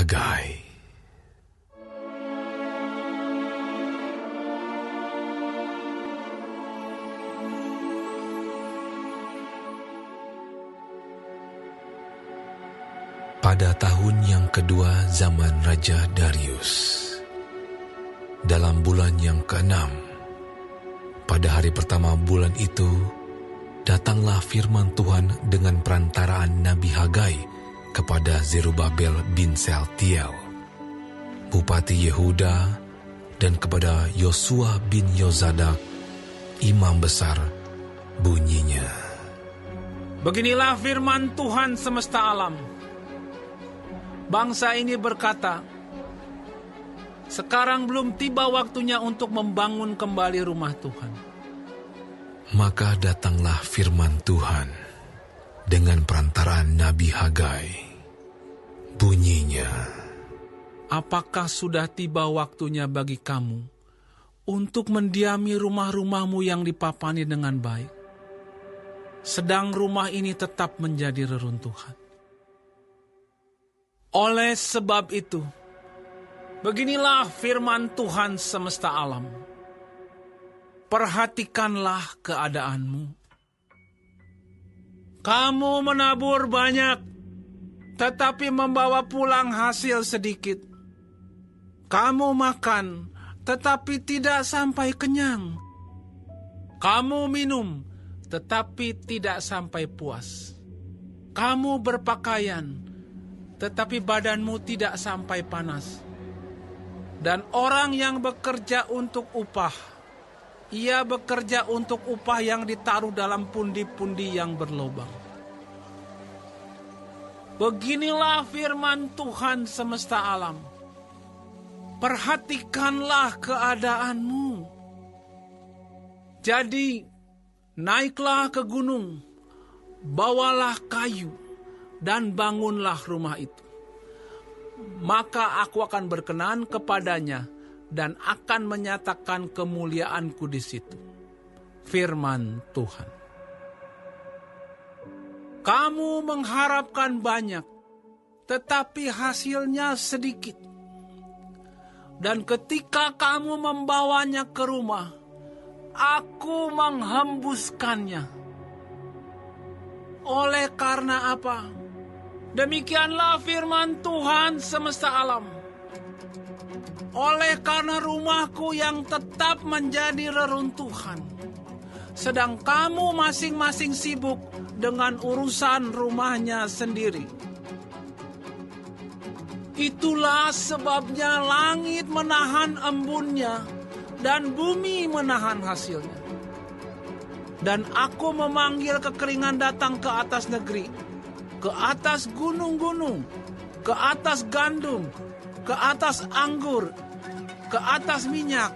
Hagai. Pada tahun yang kedua zaman Raja Darius, dalam bulan yang ke-6, pada hari pertama bulan itu, datanglah firman Tuhan dengan perantaraan Nabi Hagai kepada Zerubabel bin Sealtiel, Bupati Yehuda, dan kepada Yosua bin Yozadak, Imam Besar, bunyinya. Beginilah firman Tuhan semesta alam. Bangsa ini berkata, sekarang belum tiba waktunya untuk membangun kembali rumah Tuhan. Maka datanglah firman Tuhan dengan perantaraan Nabi Hagai. Bunyinya, apakah sudah tiba waktunya bagi kamu untuk mendiami rumah-rumahmu yang dipapani dengan baik, sedang rumah ini tetap menjadi reruntuhan? Oleh sebab itu, beginilah firman Tuhan semesta alam. Perhatikanlah keadaanmu. Kamu menabur banyak, tetapi membawa pulang hasil sedikit. Kamu makan, tetapi tidak sampai kenyang. Kamu minum, tetapi tidak sampai puas. Kamu berpakaian, tetapi badanmu tidak sampai panas. Dan orang yang bekerja untuk upah, ia bekerja untuk upah yang ditaruh dalam pundi-pundi yang berlobang. Beginilah firman Tuhan semesta alam. Perhatikanlah keadaanmu. Jadi, naiklah ke gunung, bawalah kayu, dan bangunlah rumah itu. Maka aku akan berkenan kepadanya dan akan menyatakan kemuliaanku di situ. Firman Tuhan. Kamu mengharapkan banyak, tetapi hasilnya sedikit. Dan ketika kamu membawanya ke rumah, aku menghembuskannya. Oleh karena apa? Demikianlah firman Tuhan semesta alam. Oleh karena rumahku yang tetap menjadi reruntuhan, sedang kamu masing-masing sibuk dengan urusan rumahnya sendiri. Itulah sebabnya langit menahan embunnya dan bumi menahan hasilnya. Dan aku memanggil kekeringan datang ke atas negeri, ke atas gunung-gunung, ke atas gandum, ke atas anggur, ke atas minyak,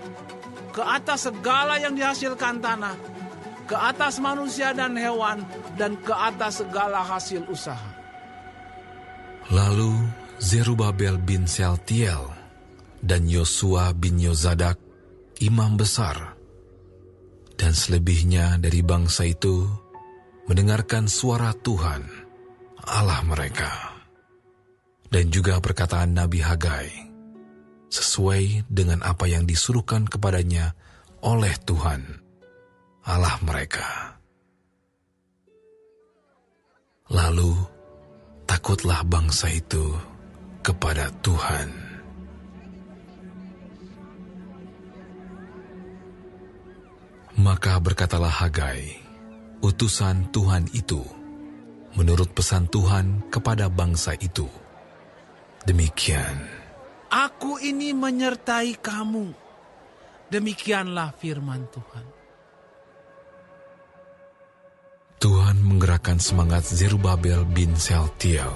ke atas segala yang dihasilkan tanah, ke atas manusia dan hewan, dan ke atas segala hasil usaha. Lalu Zerubabel bin Sealtiel dan Yosua bin Yozadak, imam besar, dan selebihnya dari bangsa itu mendengarkan suara Tuhan, Allah mereka, dan juga perkataan Nabi Hagai, sesuai dengan apa yang disuruhkan kepadanya oleh Tuhan, Allah mereka. Lalu takutlah bangsa itu kepada Tuhan. Maka berkatalah Hagai, utusan Tuhan itu, menurut pesan Tuhan kepada bangsa itu. Demikian, aku ini menyertai kamu. Demikianlah firman Tuhan. Tuhan menggerakkan semangat Zerubabel bin Sealtiel,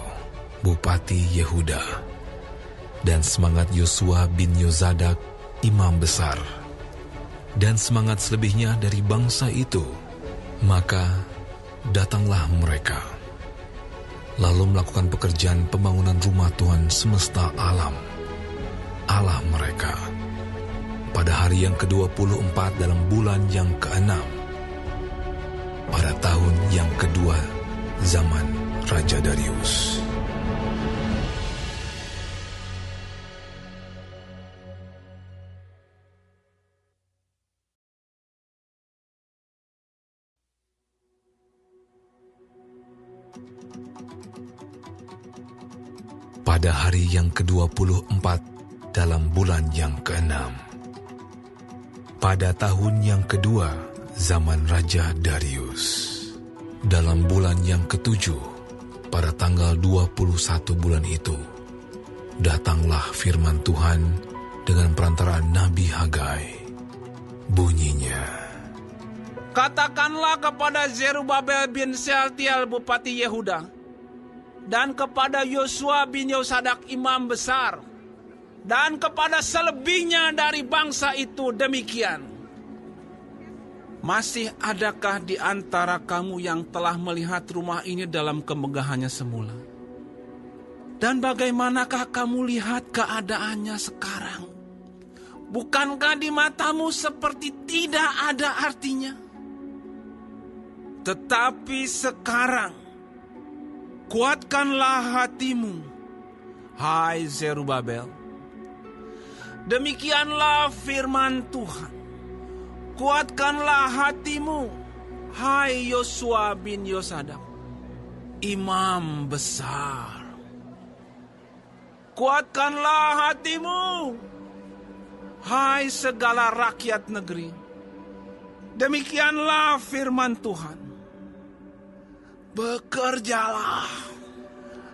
Bupati Yehuda, dan semangat Yosua bin Yozadak, imam besar, dan semangat selebihnya dari bangsa itu. Maka datanglah mereka, lalu melakukan pekerjaan pembangunan rumah Tuhan semesta alam, Allah mereka, pada hari yang ke-24 dalam bulan yang ke-6, pada tahun yang kedua zaman Raja Darius. pada hari yang ke-24 dalam bulan yang ke-6. Pada tahun yang kedua zaman Raja Darius, dalam bulan yang ke-7, pada tanggal 21 bulan itu, datanglah firman Tuhan dengan perantaraan Nabi Hagai. Bunyinya, Katakanlah kepada Zerubabel bin Sealtiel Bupati Yehuda, dan kepada Yosua bin Yosadak imam besar, dan kepada selebihnya dari bangsa itu demikian. Masih adakah di antara kamu yang telah melihat rumah ini dalam kemegahannya semula? Dan bagaimanakah kamu lihat keadaannya sekarang? Bukankah di matamu seperti tidak ada artinya? Tetapi sekarang, kuatkanlah hatimu, hai Zerubabel. Demikianlah firman Tuhan. Kuatkanlah hatimu, hai Yosua bin Yosadak, imam besar. Kuatkanlah hatimu, hai segala rakyat negeri. Demikianlah firman Tuhan. Bekerjalah,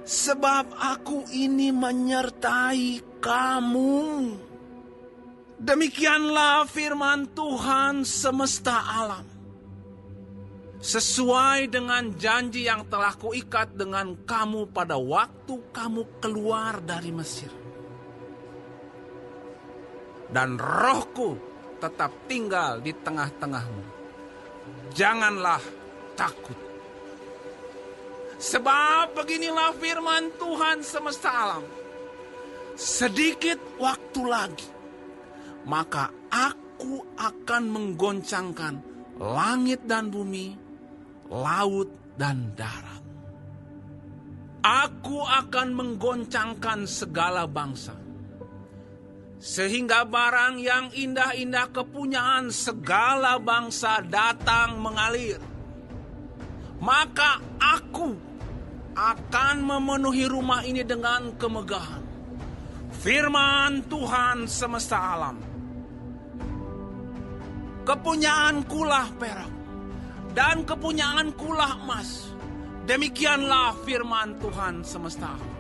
sebab aku ini menyertai kamu. Demikianlah firman Tuhan semesta alam. Sesuai dengan janji yang telah kuikat dengan kamu pada waktu kamu keluar dari Mesir. Dan rohku tetap tinggal di tengah-tengahmu. Janganlah takut. Sebab beginilah firman Tuhan semesta alam. Sedikit waktu lagi, maka aku akan menggoncangkan langit dan bumi, laut dan darat. Aku akan menggoncangkan segala bangsa, sehingga barang yang indah-indah kepunyaan segala bangsa datang mengalir. Maka aku akan memenuhi rumah ini dengan kemegahan. Firman Tuhan semesta alam. Kepunyaankulah perak, dan kepunyaankulah emas. Demikianlah firman Tuhan semesta alam.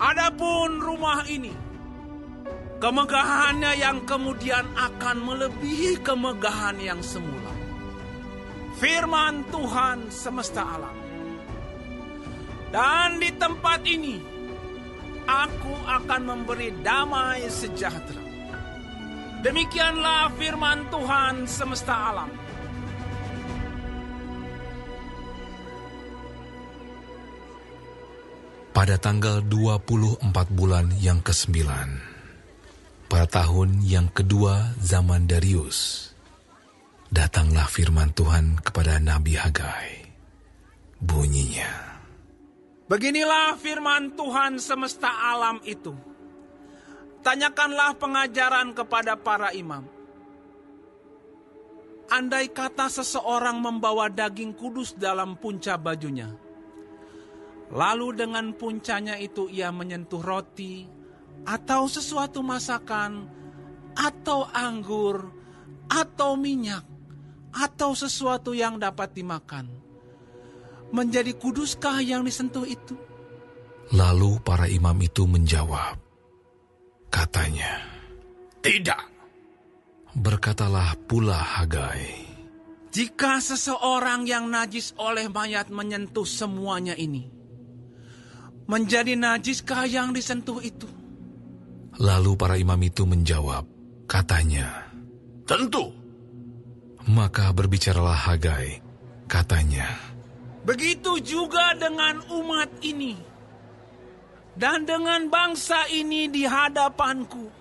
Adapun rumah ini, kemegahannya yang kemudian akan melebihi kemegahan yang semula. Firman Tuhan semesta alam. Dan di tempat ini, aku akan memberi damai sejahtera. Demikianlah firman Tuhan semesta alam. pada tanggal 24 bulan yang ke-9, pada tahun yang kedua zaman Darius, datanglah firman Tuhan kepada Nabi Hagai. Bunyinya, Beginilah firman Tuhan semesta alam itu. Tanyakanlah pengajaran kepada para imam. Andai kata seseorang membawa daging kudus dalam punca bajunya, lalu dengan puncanya itu ia menyentuh roti, atau sesuatu masakan, atau anggur, atau minyak, atau sesuatu yang dapat dimakan, menjadi kuduskah yang disentuh itu? Lalu para imam itu menjawab, katanya, Tidak. Berkatalah pula Hagai, Jika seseorang yang najis oleh mayat menyentuh semuanya ini, menjadi najiskah yang disentuh itu? Lalu para imam itu menjawab, katanya, Tentu. Maka berbicaralah Hagai, katanya, Begitu juga dengan umat ini dan dengan bangsa ini di hadapanku.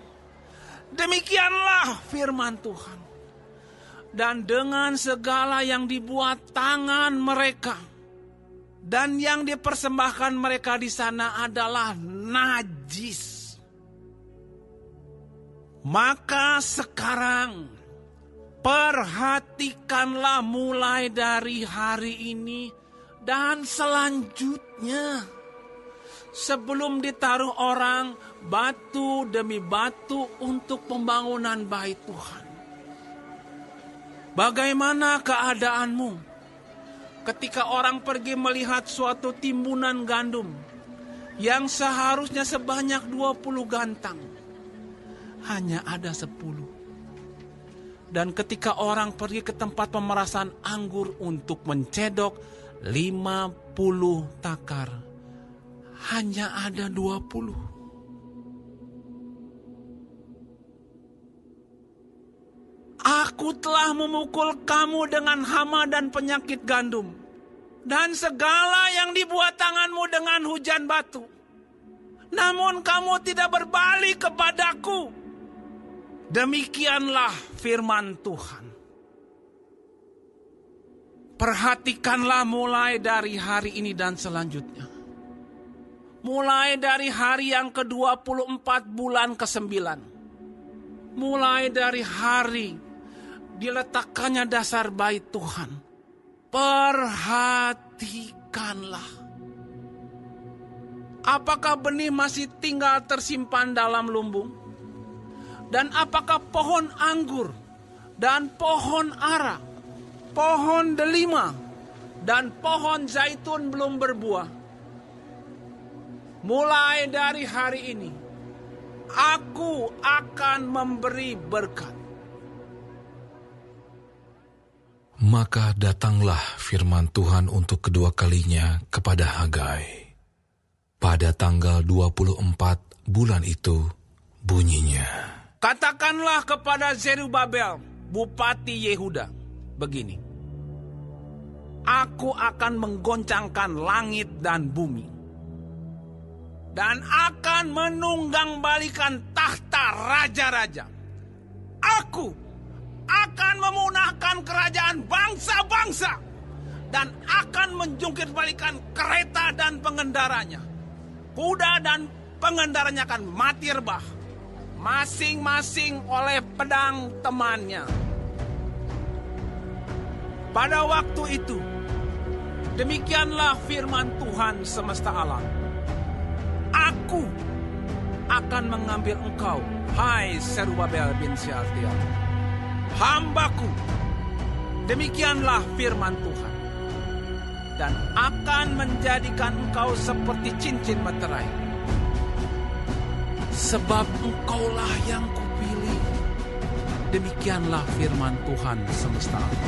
Demikianlah firman Tuhan. Dan dengan segala yang dibuat tangan mereka dan yang dipersembahkan mereka di sana adalah najis. Maka sekarang perhatikanlah mulai dari hari ini Dan selanjutnya, sebelum ditaruh orang batu demi batu untuk pembangunan bait Tuhan. Bagaimana keadaanmu ketika orang pergi melihat suatu timbunan gandum yang seharusnya sebanyak 20 gantang, hanya ada 10. Dan ketika orang pergi ke tempat pemerasan anggur untuk mencedok 50 takar, hanya ada 20. Aku telah memukul kamu dengan hama dan penyakit gandum, dan segala yang dibuat tanganmu dengan hujan batu. Namun kamu tidak berbalik kepadaku. Demikianlah firman Tuhan. Perhatikanlah mulai dari hari ini dan selanjutnya. Mulai dari hari yang ke-24 bulan ke-9. Mulai dari hari diletakkannya dasar bait Tuhan. Perhatikanlah. Apakah benih masih tinggal tersimpan dalam lumbung? Dan apakah pohon anggur dan pohon ara, pohon delima dan pohon zaitun belum berbuah? Mulai dari hari ini, aku akan memberi berkat. Maka datanglah firman Tuhan untuk kedua kalinya kepada Hagai. Pada tanggal 24 bulan itu bunyinya. Katakanlah kepada Zerubabel, Bupati Yehuda, begini. Aku akan menggoncangkan langit dan bumi. Dan akan menunggangbalikan tahta raja-raja. Aku akan memunahkan kerajaan bangsa-bangsa. Dan akan menjungkitbalikan kereta dan pengendaranya. Kuda dan pengendaranya akan mati rebah. Masing-masing oleh pedang temannya. Pada waktu itu, demikianlah firman Tuhan semesta alam. Aku akan mengambil engkau, hai Zerubabel bin Shealtiel, hambaku. Demikianlah firman Tuhan. Dan akan menjadikan engkau seperti cincin meterai. Sebab engkaulah yang kupilih. Demikianlah firman Tuhan semesta alam.